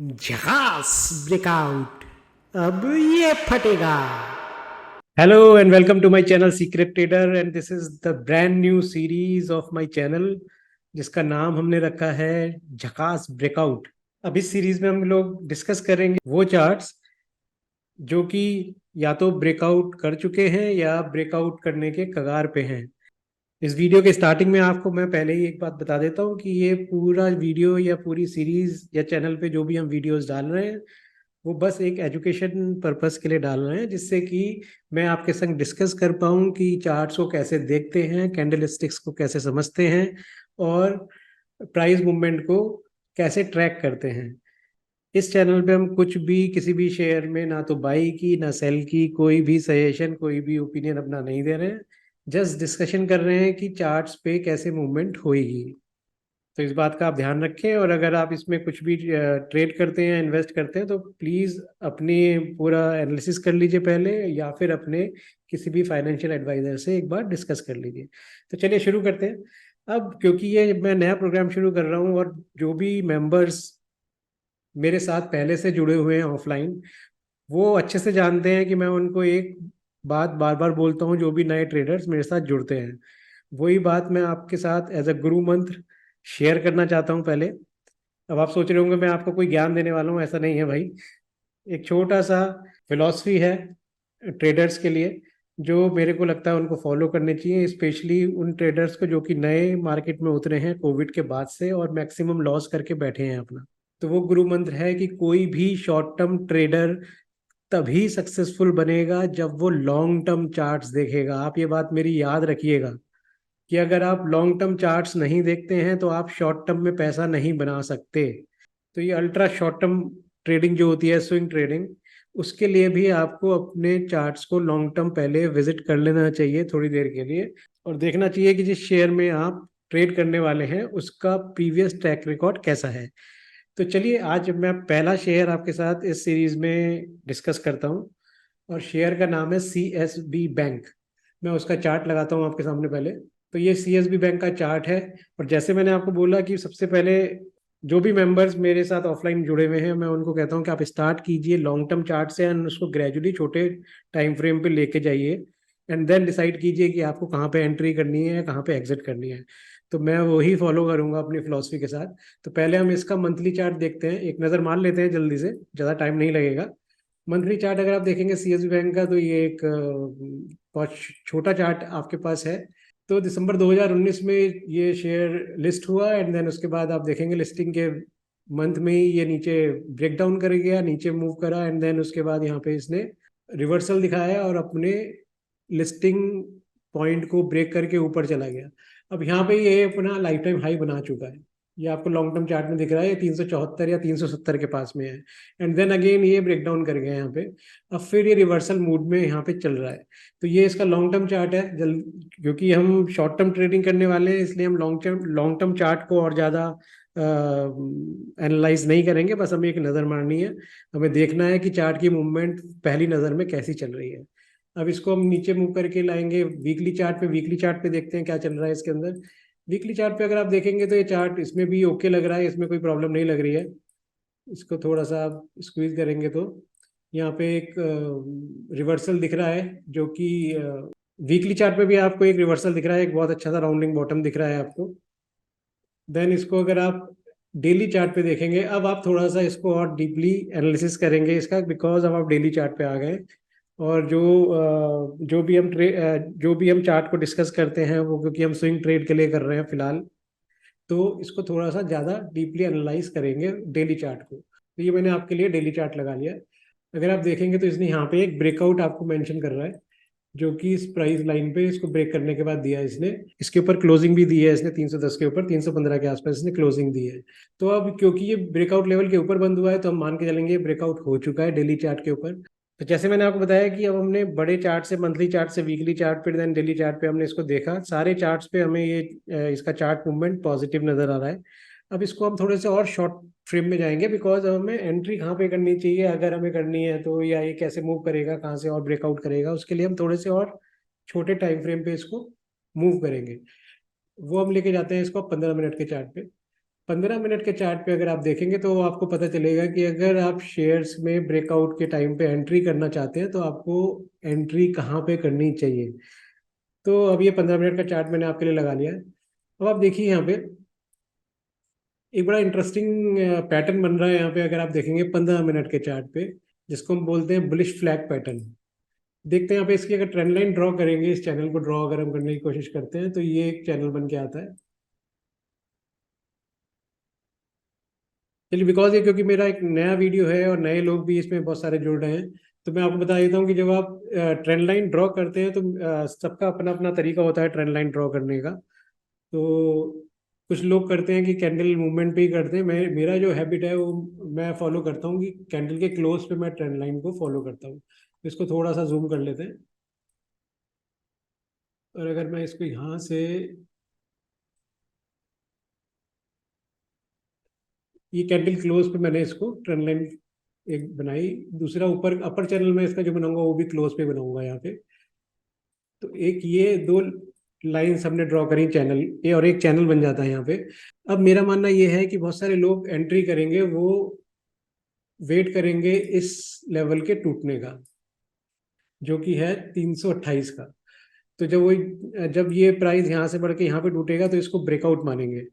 झकास ब्रेकआउट, अब ये फटेगा। Hello and welcome to my channel secret trader and this is the brand new series of my channel जिसका नाम हमने रखा है झकास ब्रेकआउट। अब इस सीरीज में हम लोग डिस्कस करेंगे वो चार्ट्स जो कि या तो ब्रेकआउट कर चुके हैं या ब्रेकआउट करने के कगार पे हैं। इस वीडियो के स्टार्टिंग में आपको मैं पहले ही एक बात बता देता हूँ कि ये पूरा वीडियो या पूरी सीरीज या चैनल पे जो भी हम वीडियोस डाल रहे हैं वो बस एक एजुकेशन पर्पस के लिए डाल रहे हैं, जिससे कि मैं आपके संग डिस्कस कर पाऊँ कि चार्ट्स को कैसे देखते हैं, कैंडल स्टिक्स को कैसे समझते हैं और प्राइस मूवमेंट को कैसे ट्रैक करते हैं। इस चैनल पे हम कुछ भी किसी भी शेयर में ना तो बाई की ना सेल की कोई भी सजेशन कोई भी ओपिनियन अपना नहीं दे रहे हैं, जस्ट डिस्कशन कर रहे हैं कि चार्ट्स पे कैसे मूवमेंट होएगी। तो इस बात का आप ध्यान रखें और अगर आप इसमें कुछ भी ट्रेड करते हैं इन्वेस्ट करते हैं तो प्लीज़ अपनी पूरा एनालिसिस कर लीजिए पहले, या फिर अपने किसी भी फाइनेंशियल एडवाइजर से एक बार डिस्कस कर लीजिए। तो चलिए शुरू करते हैं। अब क्योंकि ये मैं नया प्रोग्राम शुरू कर रहा हूँ और जो भी मेंबर्स मेरे साथ पहले से जुड़े हुए हैं ऑफलाइन, वो अच्छे से जानते हैं कि मैं उनको एक बात बार बार बोलता हूँ जो भी नए ट्रेडर्स मेरे साथ जुड़ते हैं। वही बात मैं आपके साथ एज अ गुरु मंत्र शेयर करना चाहता हूँ पहले। अब आप सोच रहे होंगे मैं आपको कोई ज्ञान देने वाला हूँ, ऐसा नहीं है भाई। एक छोटा सा फिलॉसफी है ट्रेडर्स के लिए जो मेरे को लगता है उनको फॉलो करने चाहिए, स्पेशली उन ट्रेडर्स को जो कि नए मार्केट में उतरे हैं कोविड के बाद से और मैक्सिमम लॉस करके बैठे हैं अपना। तो वो गुरु मंत्र है कि कोई भी शॉर्ट टर्म ट्रेडर तभी सक्सेसफुल बनेगा जब वो लॉन्ग टर्म चार्ट्स देखेगा। आप ये बात मेरी याद रखिएगा कि अगर आप लॉन्ग टर्म चार्ट्स नहीं देखते हैं तो आप शॉर्ट टर्म में पैसा नहीं बना सकते। तो ये अल्ट्रा शॉर्ट टर्म ट्रेडिंग जो होती है, स्विंग ट्रेडिंग, उसके लिए भी आपको अपने चार्ट्स को लॉन्ग टर्म पहले विजिट कर लेना चाहिए थोड़ी देर के लिए, और देखना चाहिए कि जिस शेयर में आप ट्रेड करने वाले हैं उसका प्रीवियस ट्रैक रिकॉर्ड कैसा है। तो चलिए आज मैं पहला शेयर आपके साथ इस सीरीज में डिस्कस करता हूँ और शेयर का नाम है CSB बैंक। मैं उसका चार्ट लगाता हूँ आपके सामने पहले। तो ये CSB बैंक का चार्ट है। और जैसे मैंने आपको बोला कि सबसे पहले जो भी मेंबर्स मेरे साथ ऑफलाइन जुड़े हुए हैं मैं उनको कहता हूँ कि आप स्टार्ट कीजिए लॉन्ग टर्म चार्ट से एंड उसको ग्रेजुअली छोटे टाइम फ्रेम पे लेके जाइए एंड देन डिसाइड कीजिए कि आपको कहाँ पे एंट्री करनी है या कहाँ पे एग्जिट करनी है। तो मैं वही फॉलो करूंगा अपनी फिलोसफी के साथ। तो पहले हम इसका मंथली चार्ट देखते हैं, एक नज़र मार लेते हैं जल्दी से, ज़्यादा टाइम नहीं लगेगा। मंथली चार्ट अगर आप देखेंगे CSB बैंक का तो ये एक बहुत छोटा चार्ट आपके पास है। तो दिसंबर 2019 में ये शेयर लिस्ट हुआ एंड देन उसके बाद आप देखेंगे लिस्टिंग के मंथ में ही ये नीचे ब्रेक डाउन कर गया, नीचे मूव करा एंड देन उसके बाद यहाँ पे इसने रिवर्सल दिखाया और अपने लिस्टिंग पॉइंट को ब्रेक करके ऊपर चला गया। अब यहाँ पे ये अपना लाइफ टाइम हाई बना चुका है। ये आपको लॉन्ग टर्म चार्ट में दिख रहा है, ये 374 या 370 के पास में है एंड देन अगेन ये ब्रेक डाउन कर गया यहाँ पे। अब फिर ये रिवर्सल मूड में यहाँ पे चल रहा है। तो ये इसका लॉन्ग टर्म चार्ट है। क्योंकि हम शॉर्ट टर्म ट्रेडिंग करने वाले हैं इसलिए हम लॉन्ग टर्म चार्ट को और ज़्यादा एनालाइज नहीं करेंगे, बस हमें एक नज़र मारनी है। हमें देखना है कि चार्ट की मूवमेंट पहली नज़र में कैसी चल रही है। अब इसको हम नीचे मूव करके लाएंगे वीकली चार्ट पे। वीकली चार्ट पे देखते हैं क्या चल रहा है इसके अंदर। वीकली चार्ट पे अगर आप देखेंगे तो ये चार्ट इसमें भी ओके लग रहा है, इसमें कोई प्रॉब्लम नहीं लग रही है। इसको थोड़ा सा आप स्क्वीज करेंगे तो यहाँ पे एक रिवर्सल दिख रहा है जो कि वीकली चार्ट पे भी आपको एक रिवर्सल दिख रहा है, एक बहुत अच्छा सा राउंडिंग बॉटम दिख रहा है आपको। देन इसको अगर आप डेली चार्ट पे देखेंगे, अब आप थोड़ा सा इसको और डीपली एनालिसिस करेंगे इसका, बिकॉज अब आप डेली चार्ट पे आ गए और जो भी हम चार्ट को डिस्कस करते हैं वो क्योंकि हम स्विंग ट्रेड के लिए कर रहे हैं फिलहाल, तो इसको थोड़ा सा ज़्यादा डीपली एनालाइज करेंगे डेली चार्ट को। तो ये मैंने आपके लिए डेली चार्ट लगा लिया। अगर आप देखेंगे तो इसने यहाँ पे एक ब्रेकआउट आपको मेंशन कर रहा है जो कि इस प्राइस लाइन पे इसको ब्रेक करने के बाद दिया है इसने। इसके ऊपर क्लोजिंग भी दी है इसने 310 के ऊपर, 315 के आसपास इसने क्लोजिंग दी है। तो अब क्योंकि ये ब्रेकआउट लेवल के ऊपर बंद हुआ है तो हम मान के चलेंगे ब्रेकआउट हो चुका है डेली चार्ट के ऊपर। तो जैसे मैंने आपको बताया कि अब हमने बड़े चार्ट से मंथली चार्ट से वीकली चार्ट पे देन डेली चार्ट पे हमने इसको देखा, सारे चार्ट्स पे हमें ये इसका चार्ट मूवमेंट पॉजिटिव नजर आ रहा है। अब इसको हम थोड़े से और शॉर्ट फ्रेम में जाएंगे, बिकॉज हमें एंट्री कहाँ पे करनी चाहिए अगर हमें करनी है तो, या ये कैसे मूव करेगा कहाँ से और ब्रेकआउट करेगा, उसके लिए हम थोड़े से और छोटे टाइम फ्रेम पे इसको मूव करेंगे। वो हम लेके जाते हैं इसको 15 मिनट के चार्ट पे। 15 मिनट के चार्ट पे अगर आप देखेंगे तो आपको पता चलेगा कि अगर आप शेयर्स में ब्रेकआउट के टाइम पे एंट्री करना चाहते हैं तो आपको एंट्री कहाँ पे करनी चाहिए। तो अब ये 15 मिनट का चार्ट मैंने आपके लिए लगा लिया है। अब आप देखिए यहाँ पे एक बड़ा इंटरेस्टिंग पैटर्न बन रहा है यहाँ पे, अगर आप देखेंगे 15 मिनट के चार्ट पे, जिसको हम बोलते हैं बुलिश फ्लैग पैटर्न। देखते हैं यहाँ पे इसकी अगर ट्रेंड लाइन ड्रॉ करेंगे, इस चैनल को ड्रॉ अगर हम करने की कोशिश करते हैं तो ये एक चैनल बन के आता है। चलिए, बिकॉज ये क्योंकि मेरा एक नया वीडियो है और नए लोग भी इसमें बहुत सारे जुड़ रहे हैं, तो मैं आपको बता देता हूँ कि जब आप ट्रेंड लाइन ड्रॉ करते हैं तो सबका अपना अपना तरीका होता है ट्रेंड लाइन ड्रॉ करने का। तो कुछ लोग करते हैं कि कैंडल मूवमेंट पे ही करते हैं। मैं, मेरा जो हैबिट है वो मैं फॉलो करता हूँ कि कैंडल के क्लोज पे मैं ट्रेंड लाइन को फॉलो करता हूँ। तो इसको थोड़ा सा जूम कर लेते हैं, और अगर मैं इसको यहाँ से, ये कैंडल क्लोज पे मैंने इसको ट्रेंड लाइन एक बनाई। दूसरा ऊपर अपर चैनल में इसका जो बनाऊंगा वो भी क्लोज पे बनाऊंगा यहाँ पे। तो एक ये दो लाइंस हमने ड्रॉ करी चैनल ये, और एक चैनल बन जाता है यहाँ पे। अब मेरा मानना ये है कि बहुत सारे लोग एंट्री करेंगे, वो वेट करेंगे इस लेवल के टूटने का, जो कि है 328 का। तो जब ये प्राइस यहाँ से बढ़ के यहाँ पे टूटेगा तो इसको ब्रेकआउट मानेंगे।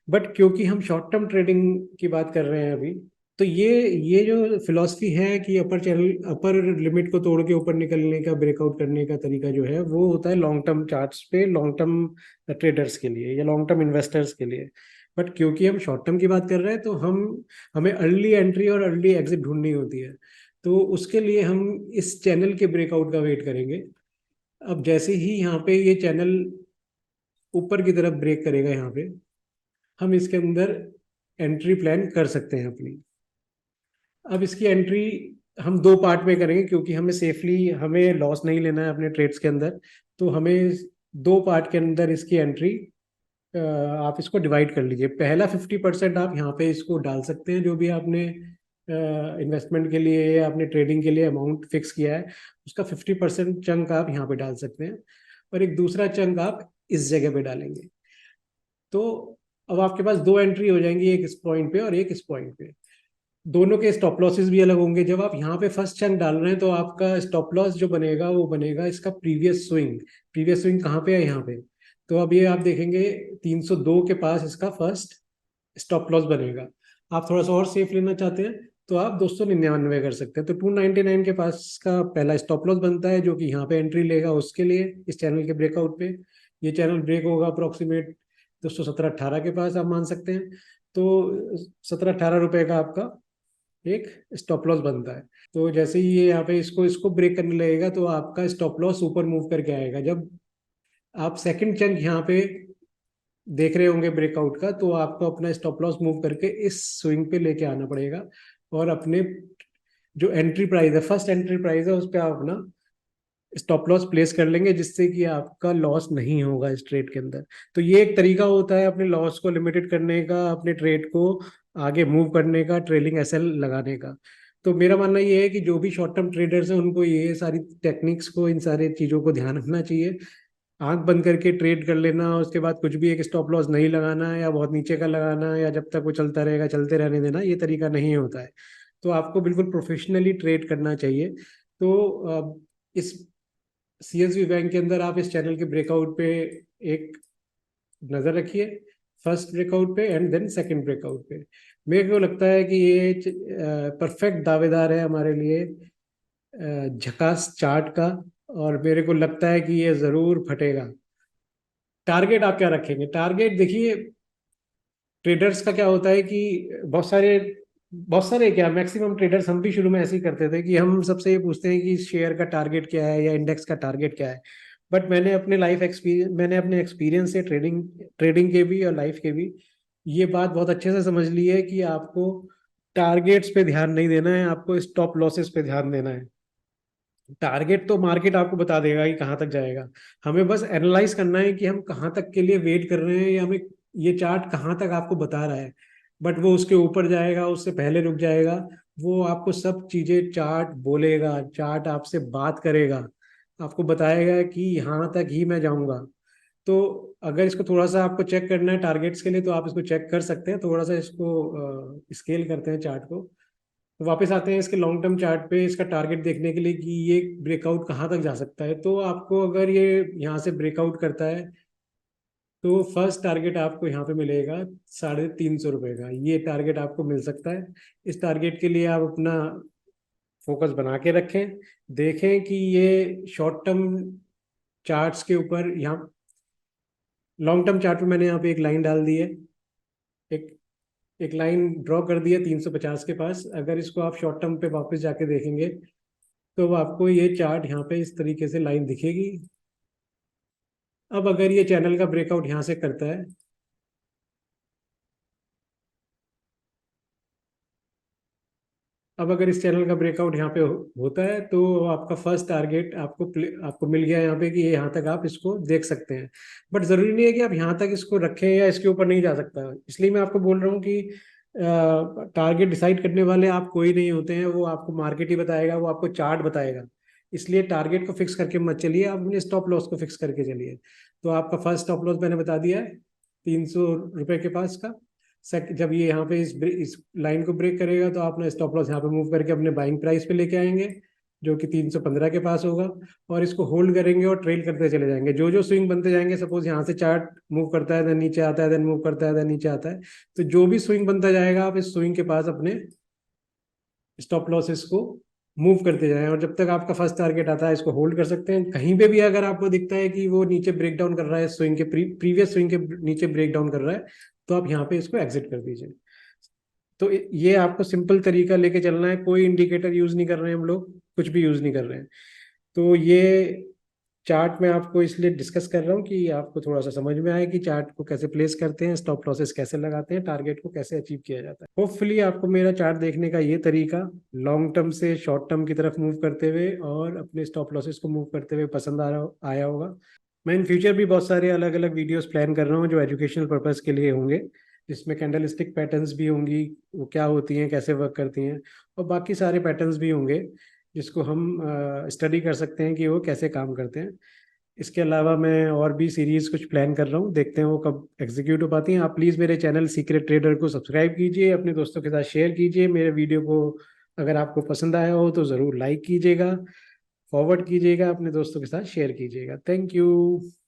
बट क्योंकि हम शॉर्ट टर्म ट्रेडिंग की बात कर रहे हैं अभी, तो ये जो फिलॉसफी है कि अपर लिमिट को तोड़ के ऊपर निकलने का, ब्रेकआउट करने का तरीका जो है वो होता है लॉन्ग टर्म चार्ट्स पे, लॉन्ग टर्म ट्रेडर्स के लिए या लॉन्ग टर्म इन्वेस्टर्स के लिए। बट क्योंकि हम शॉर्ट टर्म की बात कर रहे हैं तो हमें अर्ली एंट्री और अर्ली एग्जिट ढूंढनी होती है। तो उसके लिए हम इस चैनल के ब्रेकआउट का वेट करेंगे। अब जैसे ही यहाँ पे ये चैनल ऊपर की तरफ ब्रेक करेगा यहाँ पे, हम इसके अंदर एंट्री प्लान कर सकते हैं अपनी। अब इसकी एंट्री हम दो पार्ट में करेंगे, क्योंकि हमें लॉस नहीं लेना है अपने ट्रेड्स के अंदर। तो हमें दो पार्ट के अंदर इसकी एंट्री, आप इसको डिवाइड कर लीजिए। पहला 50% आप यहाँ पे इसको डाल सकते हैं, जो भी आपने इन्वेस्टमेंट के लिए या अपने ट्रेडिंग के लिए अमाउंट फिक्स किया है, उसका 50% चंक आप यहाँ पे डाल सकते हैं, और एक दूसरा चंक आप इस जगह पे डालेंगे। तो अब आपके पास दो एंट्री हो जाएंगी, एक इस पॉइंट पे और एक इस पॉइंट पे। दोनों के स्टॉप लॉसेस भी अलग होंगे। जब आप यहाँ पे फर्स्ट चंक डाल रहे हैं तो आपका स्टॉप लॉस जो बनेगा वो बनेगा इसका प्रीवियस स्विंग। प्रीवियस स्विंग कहाँ पे है? यहाँ पे। तो अब ये आप देखेंगे 302 के पास इसका फर्स्ट स्टॉप लॉस बनेगा। आप थोड़ा सा और सेफ लेना चाहते हैं तो आप 299 कर सकते हैं। तो 299 के पास का पहला स्टॉप लॉस बनता है, जो कि यहाँ पे एंट्री लेगा उसके लिए इस चैनल के ब्रेकआउट पे। ये चैनल ब्रेक होगा अप्रोक्सीमेट 217-18 के पास, आप मान सकते हैं। तो 17-18 रुपए का आपका एक स्टॉप लॉस बनता है। तो जैसे ही ये यहाँ पे इसको इसको ब्रेक करने लगेगा तो आपका स्टॉप लॉस ऊपर मूव करके आएगा। जब आप सेकंड चंक यहाँ पे देख रहे होंगे ब्रेकआउट का, तो आपको अपना स्टॉप लॉस मूव करके इस स्विंग पे लेके आना पड़ेगा, और अपने जो एंट्री प्राइस है, फर्स्ट एंट्री प्राइस है, उस पर आप अपना स्टॉप लॉस प्लेस कर लेंगे, जिससे कि आपका लॉस नहीं होगा इस ट्रेड के अंदर। तो ये एक तरीका होता है अपने लॉस को लिमिटेड करने का, अपने ट्रेड को आगे मूव करने का, ट्रेलिंग एसएल लगाने का। तो मेरा मानना ये है कि जो भी शॉर्ट टर्म ट्रेडर्स हैं उनको ये सारी टेक्निक्स को, इन सारी चीज़ों को ध्यान रखना चाहिए। आंख बंद करके ट्रेड कर लेना, उसके बाद कुछ भी एक स्टॉप लॉस नहीं लगाना है, या बहुत नीचे का लगाना है, या जब तक वो चलता रहेगा चलते रहने देना, ये तरीका नहीं होता है। तो आपको बिल्कुल प्रोफेशनली ट्रेड करना चाहिए। तो इस सीएसबी बैंक के अंदर आप इस चैनल के ब्रेकआउट पे एक नजर रखिए, फर्स्ट ब्रेकआउट पे एंड देन सेकंड ब्रेकआउट पे। मेरे को लगता है कि ये परफेक्ट दावेदार है हमारे लिए झकास चार्ट का, और मेरे को लगता है कि ये जरूर फटेगा। टारगेट आप क्या रखेंगे? टारगेट देखिए, ट्रेडर्स का क्या होता है कि बहुत सारे क्या, मैक्सिमम ट्रेडर्स, हम भी शुरू में ऐसे ही करते थे कि हम सबसे ये पूछते हैं कि शेयर का टारगेट क्या है या इंडेक्स का टारगेट क्या है। बट मैंने अपने एक्सपीरियंस से, ट्रेडिंग ट्रेडिंग के भी और लाइफ के भी, ये बात बहुत अच्छे से समझ ली है कि आपको टारगेट्स पे ध्यान नहीं देना है, आपको स्टॉप लॉसेस पे ध्यान देना है। टारगेट तो मार्केट आपको बता देगा कि कहाँ तक जाएगा, हमें बस एनालाइज करना है कि हम कहाँ तक के लिए वेट कर रहे हैं, या हमें ये चार्ट कहाँ तक आपको बता रहा है। बट वो उसके ऊपर जाएगा, उससे पहले रुक जाएगा, वो आपको सब चीजें चार्ट बोलेगा, चार्ट आपसे बात करेगा, आपको बताएगा कि यहाँ तक ही मैं जाऊंगा। तो अगर इसको थोड़ा सा आपको चेक करना है टारगेट्स के लिए तो आप इसको चेक कर सकते हैं। थोड़ा सा इसको स्केल करते हैं चार्ट को, तो वापस आते हैं इसके लॉन्ग टर्म चार्ट पे इसका टारगेट देखने के लिए कि ये ब्रेकआउट कहाँ तक जा सकता है। तो आपको अगर ये यहाँ से ब्रेकआउट करता है तो फर्स्ट टारगेट आपको यहाँ पे मिलेगा 350 रुपये का, ये टारगेट आपको मिल सकता है। इस टारगेट के लिए आप अपना फोकस बना के रखें, देखें कि ये शॉर्ट टर्म चार्ट्स के ऊपर, यहाँ लॉन्ग टर्म चार्ट में मैंने यहाँ पे एक लाइन डाल दी है, एक एक लाइन ड्रॉ कर दी है 350 के पास। अगर इसको आप शॉर्ट टर्म पे वापस जाके देखेंगे तो आपको ये चार्ट यहाँ पे इस तरीके से लाइन दिखेगी। अब अगर ये चैनल का ब्रेकआउट यहाँ से करता है, अब अगर इस चैनल का ब्रेकआउट यहाँ पे होता है तो आपका फर्स्ट टारगेट आपको मिल गया यहाँ पे कि ये यहाँ तक आप इसको देख सकते हैं। बट जरूरी नहीं है कि आप यहाँ तक इसको रखें या इसके ऊपर नहीं जा सकता। इसलिए मैं आपको बोल रहा हूँ कि टारगेट डिसाइड करने वाले आप कोई नहीं होते हैं, वो आपको मार्केट ही बताएगा, वो आपको चार्ट बताएगा। इसलिए टारगेट को फिक्स करके मत चलिए, आप अपने स्टॉप लॉस को फिक्स करके चलिए। तो आपका फर्स्ट स्टॉप लॉस मैंने बता दिया है 300 रुपये के पास का। जब ये यहाँ पे इस लाइन को ब्रेक करेगा तो आप अपना स्टॉप लॉस यहाँ पे मूव करके अपने बाइंग प्राइस पे लेके आएंगे, जो कि 315 के पास होगा, और इसको होल्ड करेंगे और ट्रेल करते चले जाएंगे। जो जो स्विंग बनते जाएंगे, सपोज यहाँ से चार्ट मूव करता है, देन नीचे आता है, देन मूव करता है, देन नीचे आता है, तो जो भी स्विंग बनता जाएगा आप इस स्विंग के पास अपने स्टॉप लॉसेस को मूव करते जाएं। और जब तक आपका फर्स्ट टारगेट आता है इसको होल्ड कर सकते हैं। कहीं पे भी अगर आपको दिखता है कि वो नीचे ब्रेक डाउन कर रहा है, स्विंग के प्रीवियस स्विंग के नीचे ब्रेक डाउन कर रहा है, तो आप यहाँ पे इसको एग्जिट कर दीजिए। तो ये आपको सिंपल तरीका लेके चलना है, कोई इंडिकेटर यूज नहीं कर रहे हैं हम लोग, कुछ भी यूज नहीं कर रहे हैं। तो ये चार्ट मैं आपको इसलिए डिस्कस कर रहा हूँ कि आपको थोड़ा सा समझ में आए कि चार्ट को कैसे प्लेस करते हैं, स्टॉप लॉसेस कैसे लगाते हैं, टारगेट को कैसे अचीव किया जाता है। होपफुली आपको मेरा चार्ट देखने का ये तरीका लॉन्ग टर्म से शॉर्ट टर्म की तरफ मूव करते हुए और अपने स्टॉप लॉसेस को मूव करते हुए पसंद आया होगा। मैं इन फ्यूचर भी बहुत सारे अलग अलग वीडियोस प्लान कर रहा हूँ जो एजुकेशनल पर्पस के लिए होंगे, जिसमें कैंडलस्टिक पैटर्न्स भी होंगी, वो क्या होती हैं, कैसे वर्क करती हैं, और बाकी सारे पैटर्न्स भी होंगे जिसको हम स्टडी कर सकते हैं कि वो कैसे काम करते हैं। इसके अलावा मैं और भी सीरीज कुछ प्लान कर रहा हूँ, देखते हैं वो कब एग्जीक्यूट हो पाती हैं। आप प्लीज़ मेरे चैनल सीक्रेट ट्रेडर को सब्सक्राइब कीजिए, अपने दोस्तों के साथ शेयर कीजिए। मेरे वीडियो को अगर आपको पसंद आया हो तो ज़रूर लाइक कीजिएगा, फॉरवर्ड कीजिएगा, अपने दोस्तों के साथ शेयर कीजिएगा। Thank you.